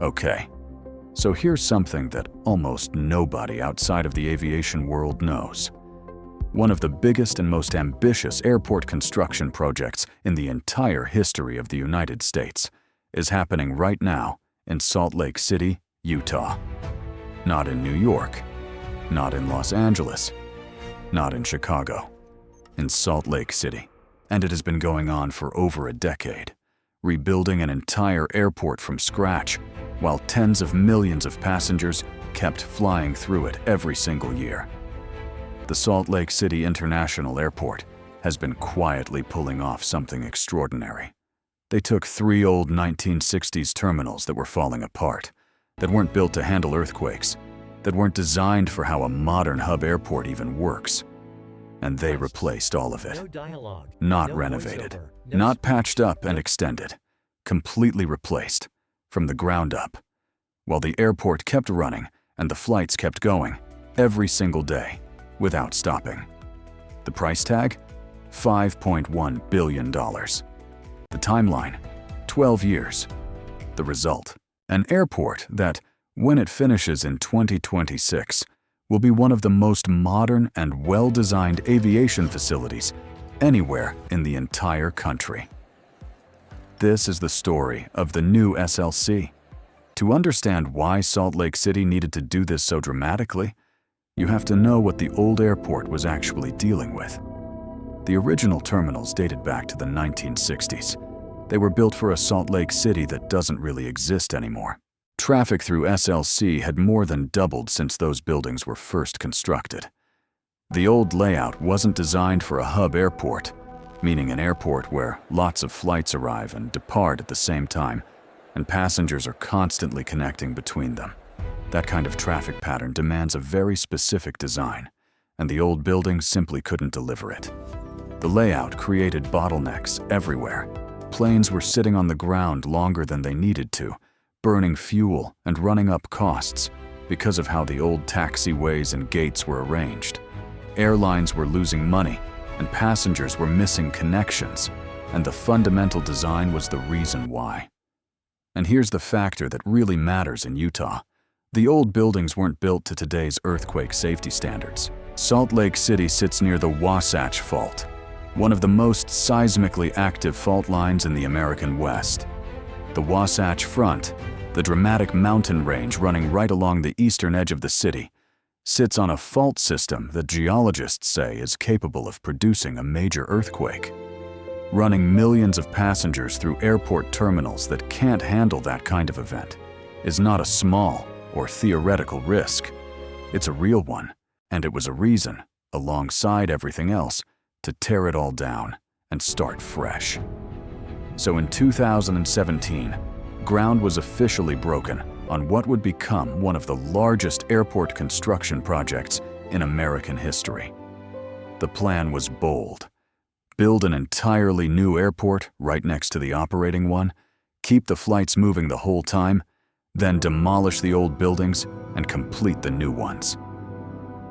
Okay, so here's something that almost nobody outside of the aviation world knows. One of the biggest and most ambitious airport construction projects in the entire history of the United States is happening right now in Salt Lake City, Utah. Not in New York, not in Los Angeles, not in Chicago, in Salt Lake City. And it has been going on for over a decade, rebuilding an entire airport from scratch, while tens of millions of passengers kept flying through it every single year. The Salt Lake City International Airport has been quietly pulling off something extraordinary. They took 3 old 1960s terminals that were falling apart, that weren't built to handle earthquakes, that weren't designed for how a modern hub airport even works. And they replaced all of it. Not renovated, not patched up and extended, completely replaced, from the ground up, while the airport kept running and the flights kept going every single day without stopping. The price tag? $5.1 billion. The timeline? 12 years. The result? An airport that, when it finishes in 2026, will be one of the most modern and well-designed aviation facilities anywhere in the entire country. This is the story of the new SLC. To understand why Salt Lake City needed to do this so dramatically, you have to know what the old airport was actually dealing with. The original terminals dated back to the 1960s. They were built for a Salt Lake City that doesn't really exist anymore. Traffic through SLC had more than doubled since those buildings were first constructed. The old layout wasn't designed for a hub airport, meaning an airport where lots of flights arrive and depart at the same time, and passengers are constantly connecting between them. That kind of traffic pattern demands a very specific design, and the old buildings simply couldn't deliver it. The layout created bottlenecks everywhere. Planes were sitting on the ground longer than they needed to, burning fuel and running up costs because of how the old taxiways and gates were arranged. Airlines were losing money, and passengers were missing connections, and the fundamental design was the reason why. And here's the factor that really matters in Utah. The old buildings weren't built to today's earthquake safety standards. Salt Lake City sits near the Wasatch Fault, one of the most seismically active fault lines in the American West. The Wasatch Front, the dramatic mountain range running right along the eastern edge of the city, sits on a fault system that geologists say is capable of producing a major earthquake. Running millions of passengers through airport terminals that can't handle that kind of event is not a small or theoretical risk. It's a real one, and it was a reason, alongside everything else, to tear it all down and start fresh. So in 2017, ground was officially broken on what would become one of the largest airport construction projects in American history. The plan was bold. Build an entirely new airport right next to the operating one, keep the flights moving the whole time, then demolish the old buildings and complete the new ones.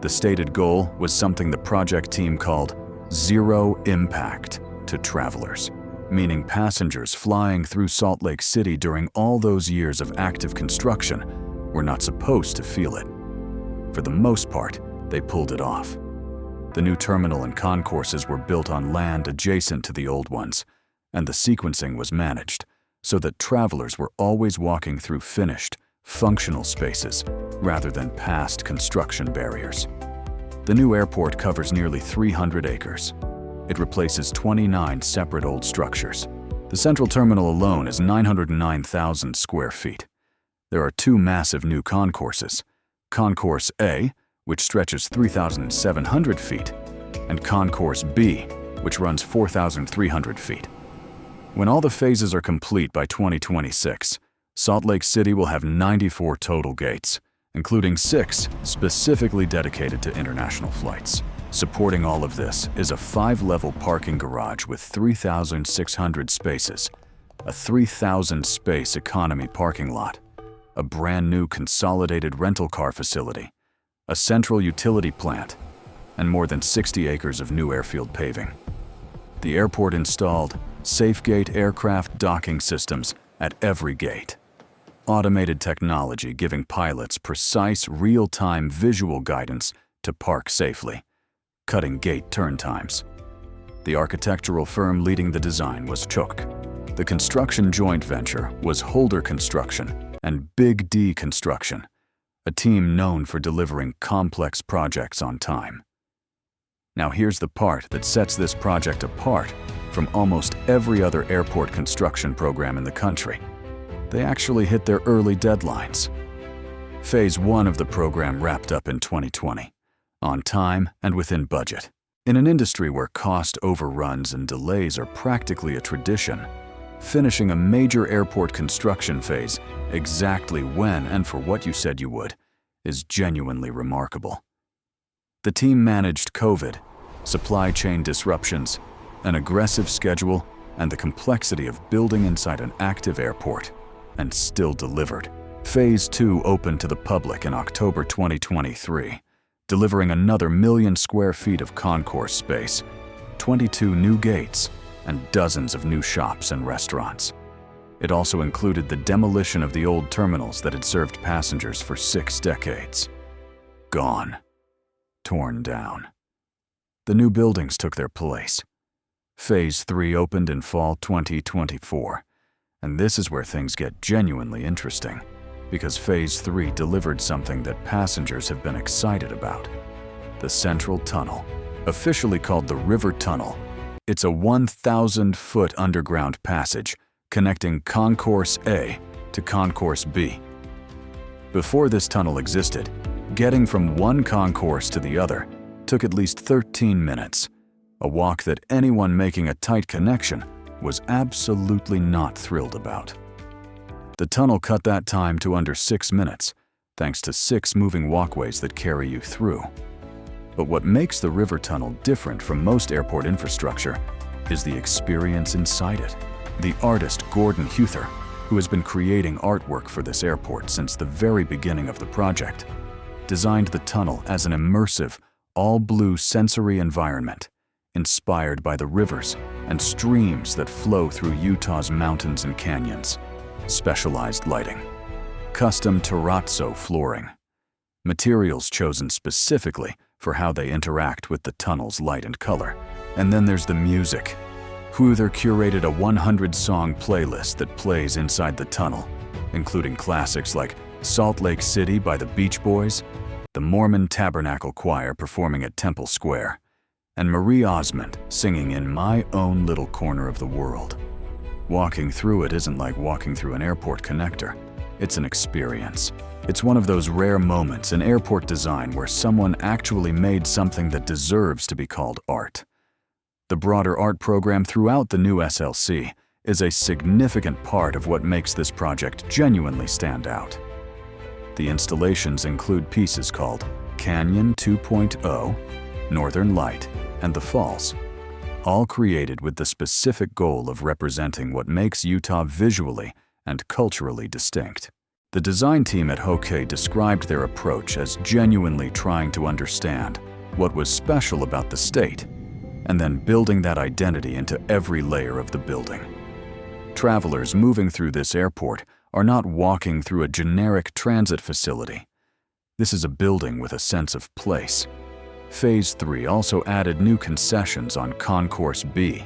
The stated goal was something the project team called zero impact to travelers, meaning passengers flying through Salt Lake City during all those years of active construction were not supposed to feel it. For the most part, they pulled it off. The new terminal and concourses were built on land adjacent to the old ones, and the sequencing was managed so that travelers were always walking through finished, functional spaces rather than past construction barriers. The new airport covers nearly 300 acres. It replaces 29 separate old structures. The central terminal alone is 909,000 square feet. There are 2 massive new concourses, Concourse A, which stretches 3,700 feet, and Concourse B, which runs 4,300 feet. When all the phases are complete by 2026, Salt Lake City will have 94 total gates, including 6 specifically dedicated to international flights. Supporting all of this is a 5-level parking garage with 3,600 spaces, a 3,000-space economy parking lot, a brand new consolidated rental car facility, a central utility plant, and more than 60 acres of new airfield paving. The airport installed SafeGate aircraft docking systems at every gate. automated technology giving pilots precise, real-time visual guidance to park safely, cutting gate turn times. The architectural firm leading the design was Chook. The construction joint venture was Holder Construction and Big D Construction, a team known for delivering complex projects on time. Now here's the part that sets this project apart from almost every other airport construction program in the country. They actually hit their early deadlines. Phase 1 of the program wrapped up in 2020, on time and within budget. In an industry where cost overruns and delays are practically a tradition, finishing a major airport construction phase exactly when and for what you said you would is genuinely remarkable. The team managed COVID, supply chain disruptions, an aggressive schedule, and the complexity of building inside an active airport, and still delivered. Phase 2 opened to the public in October 2023, delivering another 1 million square feet of concourse space, 22 new gates, and dozens of new shops and restaurants. It also included the demolition of the old terminals that had served passengers for 6 decades. Gone. Torn down. The new buildings took their place. Phase 3 opened in fall 2024, and this is where things get genuinely interesting, because Phase 3 delivered something that passengers have been excited about. The Central Tunnel, officially called the River Tunnel. It's a 1,000-foot underground passage connecting Concourse A to Concourse B. Before this tunnel existed, getting from one concourse to the other took at least 13 minutes, a walk that anyone making a tight connection was absolutely not thrilled about. The tunnel cut that time to under 6 minutes, thanks to 6 moving walkways that carry you through. But what makes the River Tunnel different from most airport infrastructure is the experience inside it. The artist Gordon Huther, who has been creating artwork for this airport since the very beginning of the project, designed the tunnel as an immersive, all-blue sensory environment, inspired by the rivers and streams that flow through Utah's mountains and canyons. Specialized lighting, custom terrazzo flooring, materials chosen specifically for how they interact with the tunnel's light and color. And then there's the music. Huther curated a 100-song playlist that plays inside the tunnel, including classics like Salt Lake City by the Beach Boys, the Mormon Tabernacle Choir performing at Temple Square, and Marie Osmond singing In My Own Little Corner of the World. Walking through it isn't like walking through an airport connector. It's an experience. It's one of those rare moments in airport design where someone actually made something that deserves to be called art. The broader art program throughout the new SLC is a significant part of what makes this project genuinely stand out. The installations include pieces called Canyon 2.0, Northern Light, and The Falls, all created with the specific goal of representing what makes Utah visually and culturally distinct. The design team at Hoke described their approach as genuinely trying to understand what was special about the state, and then building that identity into every layer of the building. Travelers moving through this airport are not walking through a generic transit facility. This is a building with a sense of place. Phase 3 also added new concessions on Concourse B,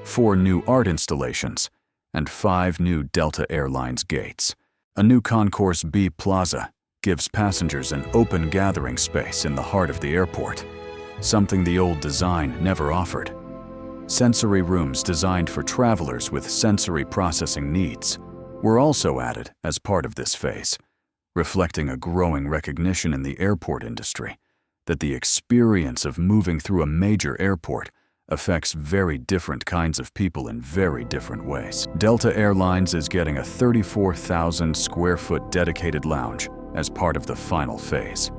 4 new art installations, and 5 new Delta Airlines gates. A new Concourse B plaza gives passengers an open gathering space in the heart of the airport, something the old design never offered. Sensory rooms designed for travelers with sensory processing needs were also added as part of this phase, reflecting a growing recognition in the airport industry that the experience of moving through a major airport affects very different kinds of people in very different ways. Delta Airlines is getting a 34,000 square foot dedicated lounge as part of the final phase.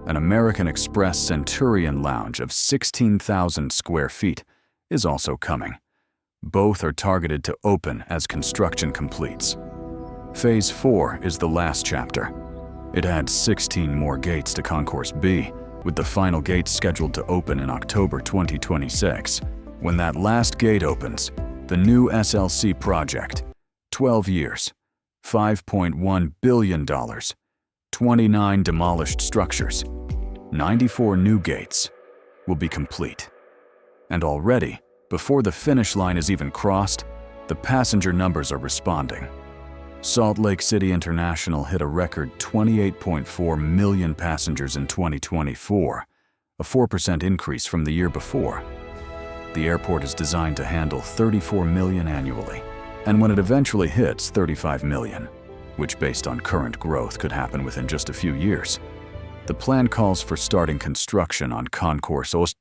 An American Express Centurion lounge of 16,000 square feet is also coming. Both are targeted to open as construction completes. Phase 4 is the last chapter. It adds 16 more gates to Concourse B, with the final gate scheduled to open in October 2026. When that last gate opens, the new SLC project, 12 years, $5.1 billion, 29 demolished structures, 94 new gates will be complete. And already, before the finish line is even crossed, the passenger numbers are responding. Salt Lake City International hit a record 28.4 million passengers in 2024, a 4% increase from the year before. The airport is designed to handle 34 million annually, and when it eventually hits 35 million, which based on current growth could happen within just a few years, the plan calls for starting construction on concourses,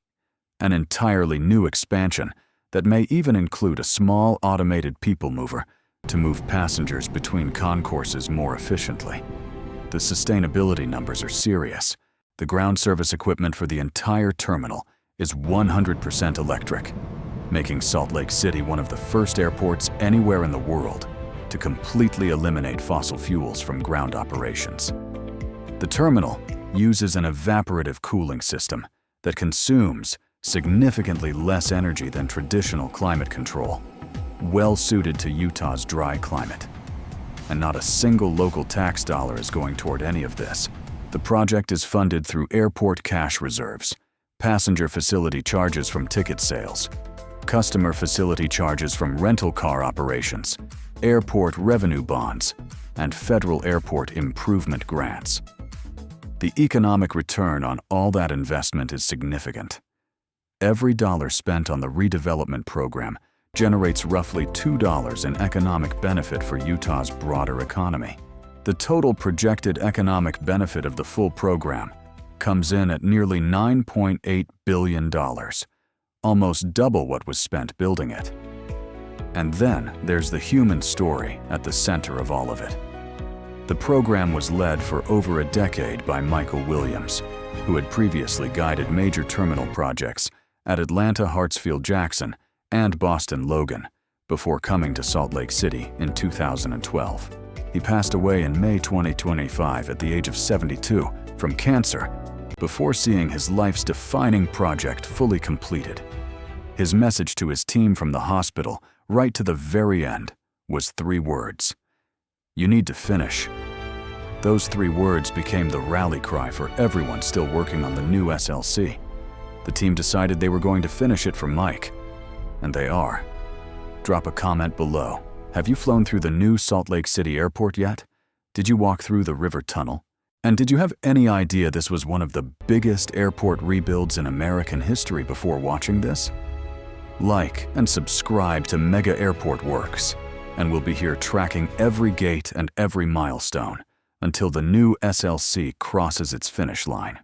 an entirely new expansion that may even include a small automated people mover to move passengers between concourses more efficiently. The sustainability numbers are serious. The ground service equipment for the entire terminal is 100% electric, making Salt Lake City one of the first airports anywhere in the world to completely eliminate fossil fuels from ground operations. The terminal uses an evaporative cooling system that consumes significantly less energy than traditional climate control, well suited to Utah's dry climate. And not a single local tax dollar is going toward any of this. The project is funded through airport cash reserves, passenger facility charges from ticket sales, customer facility charges from rental car operations, airport revenue bonds, and federal airport improvement grants. The economic return on all that investment is significant. Every dollar spent on the redevelopment program generates roughly $2 in economic benefit for Utah's broader economy. The total projected economic benefit of the full program comes in at nearly $9.8 billion, almost double what was spent building it. And then there's the human story at the center of all of it. The program was led for over a decade by Michael Williams, who had previously guided major terminal projects at Atlanta Hartsfield-Jackson and Boston Logan before coming to Salt Lake City in 2012. He passed away in May 2025 at the age of 72 from cancer before seeing his life's defining project fully completed. His message to his team from the hospital right to the very end was 3 words: "You need to finish." Those 3 words became the rally cry for everyone still working on the new SLC. The team decided they were going to finish it for Mike, and they are. Drop a comment below. Have you flown through the new Salt Lake City Airport yet? Did you walk through the river tunnel? And did you have any idea this was one of the biggest airport rebuilds in American history before watching this? Like and subscribe to Mega Airport Works, and we'll be here tracking every gate and every milestone until the new SLC crosses its finish line.